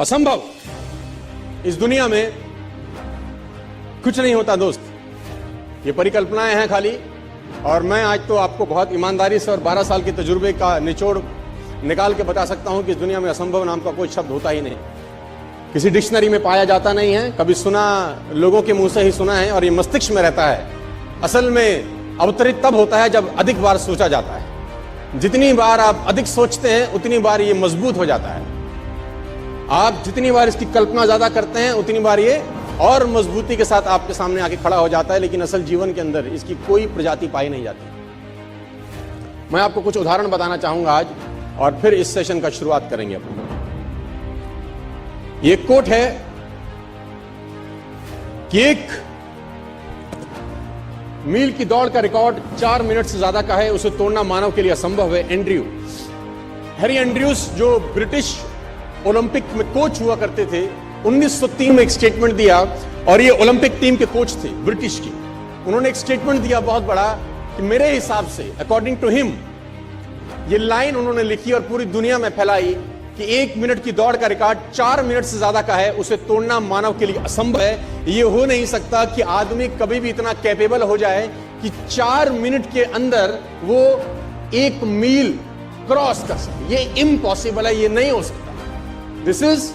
असंभव इस दुनिया में कुछ नहीं होता दोस्त, ये परिकल्पनाएं हैं खाली। और मैं आज तो आपको बहुत ईमानदारी से और 12 साल के तजुर्बे का निचोड़ निकाल के बता सकता हूं कि इस दुनिया में असंभव नाम का कोई शब्द होता ही नहीं, किसी डिक्शनरी में पाया जाता नहीं है, कभी सुना लोगों के मुंह से ही सुना है और ये मस्तिष्क में रहता है। असल में अवतरित तब होता है जब अधिक बार सोचा जाता है। जितनी बार आप अधिक सोचते हैं उतनी बार ये मजबूत हो जाता है। आप जितनी बार इसकी कल्पना ज्यादा करते हैं उतनी बार ये और मजबूती के साथ आपके सामने आके खड़ा हो जाता है। लेकिन असल जीवन के अंदर इसकी कोई प्रजाति पाई नहीं जाती। मैं आपको कुछ उदाहरण बताना चाहूंगा आज और फिर इस सेशन का शुरुआत करेंगे अपन। ये कोट है कि एक मील की दौड़ का रिकॉर्ड 4 मिनट से ज्यादा का है, उसे तोड़ना मानव के लिए असंभव है। हैरी एंड्रयूज जो ब्रिटिश ओलंपिक में कोच हुआ करते थे, 1903 में एक स्टेटमेंट दिया और ये ओलंपिक टीम के कोच थे ब्रिटिश की। उन्होंने एक स्टेटमेंट दिया बहुत बड़ा कि मेरे हिसाब से, अकॉर्डिंग टू हिम, ये लाइन उन्होंने लिखी और पूरी दुनिया में फैलाई कि 1 मिनट की दौड़ का रिकॉर्ड 4 मिनट से ज्यादा का है, उसे तोड़ना मानव के लिए असंभव है। ये हो नहीं सकता कि आदमी कभी भी इतना कैपेबल हो जाए कि 4 मिनट के अंदर वो 1 मील क्रॉस कर सके। ये इम्पॉसिबल है, ये नहीं हो सकता। This is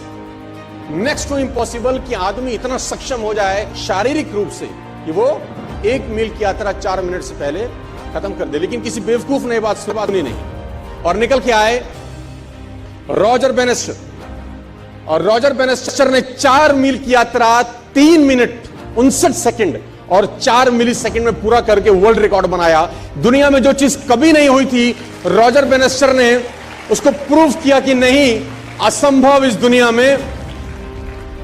next to impossible कि आदमी इतना सक्षम हो जाए शारीरिक रूप से कि वो 1 मील की यात्रा 4 मिनट से पहले खत्म कर दे। लेकिन किसी बेवकूफ ने बात सुनी नहीं और निकल के आए रॉजर बेनेस्टर, और रॉजर बेनेस्टर ने 4 मील की यात्रा 3 मिनट 59 सेकंड और 4 मिली सेकंड में पूरा करके वर्ल्ड रिकॉर्ड बनाया। दुनिया में जो चीज कभी नहीं हुई थी, रॉजर बेनेस्टर ने उसको प्रूव किया कि नहीं, असंभव इस दुनिया में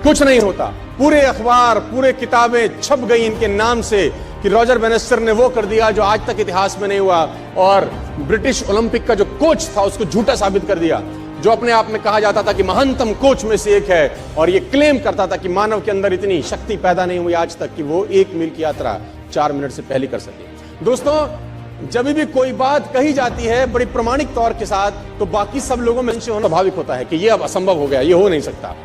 कुछ नहीं होता। पूरे अखबार, पूरे किताबें छप गई इनके नाम से कि रॉजर बेनेस्टर ने वो कर दिया जो आज तक इतिहास में नहीं हुआ, और ब्रिटिश ओलंपिक का जो कोच था उसको झूठा साबित कर दिया, जो अपने आप में कहा जाता था कि महानतम कोच में से एक है, और ये क्लेम करता था कि मानव के अंदर इतनी शक्ति पैदा नहीं हुई आज तक कि वो 1 मील की यात्रा 4 मिनट से पहले कर सके। दोस्तों, जब भी कोई बात कही जाती है बड़ी प्रमाणिक तौर के साथ, तो बाकी सब लोगों में होना स्वाभाविक होता है कि ये अब असंभव हो गया, ये हो नहीं सकता।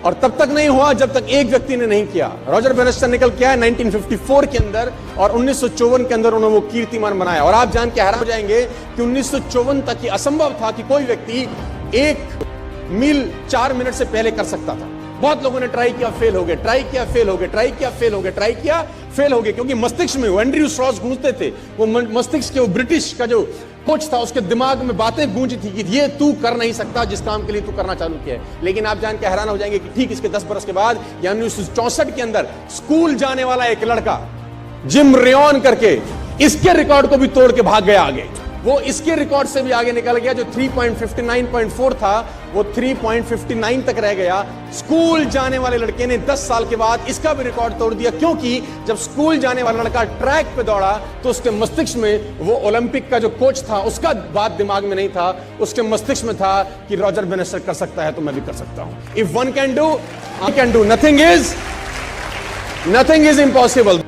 और तब तक नहीं हुआ जब तक एक व्यक्ति ने नहीं किया। रॉजर बेनेस्टर निकल के आया 1954 के अंदर, और 1954 के अंदर उन्होंने वो कीर्तिमान बनाया। और आप जान के हैरान हो जाएंगे कि 1954 तक ये असंभव था कि कोई व्यक्ति 1 मील 4 मिनट से पहले कर सकता था। बहुत लोगों ने ट्राई किया, फेल हो गए, ट्राई किया, फेल हो गए, ट्राई किया, फेल हो गए, ट्राई किया, फेल हो गए, क्योंकि मस्तिष्क में एंड्रयू स्ट्रॉस गूंजते थे। वो मस्तिष्क के, वो ब्रिटिश का जो कोच था, उसके दिमाग में बातें गूंजी थी कि ये तू कर नहीं सकता जिस काम के लिए तू करना चालू किया है। लेकिन आप जान के हैरान हो जाएंगे कि ठीक इसके 10 बरस के बाद, यानी 1964 के अंदर, स्कूल जाने वाला एक लड़का जिम रेयन करके इसके रिकॉर्ड को भी तोड़ के भाग गया आगे। वो इसके रिकॉर्ड से भी आगे निकल गया। जो 3.59.4 था वो 3.59 तक रह गया। स्कूल जाने वाले लड़के ने 10 साल के बाद इसका भी रिकॉर्ड तोड़ दिया, क्योंकि जब स्कूल जाने वाला लड़का ट्रैक पे दौड़ा तो उसके मस्तिष्क में वो ओलंपिक का जो कोच था उसका बात दिमाग में नहीं था, उसके मस्तिष्क में था कि रॉजर बेनेस्टर कर सकता है तो मैं भी कर सकता हूं। If one can do, I can do. Nothing is impossible.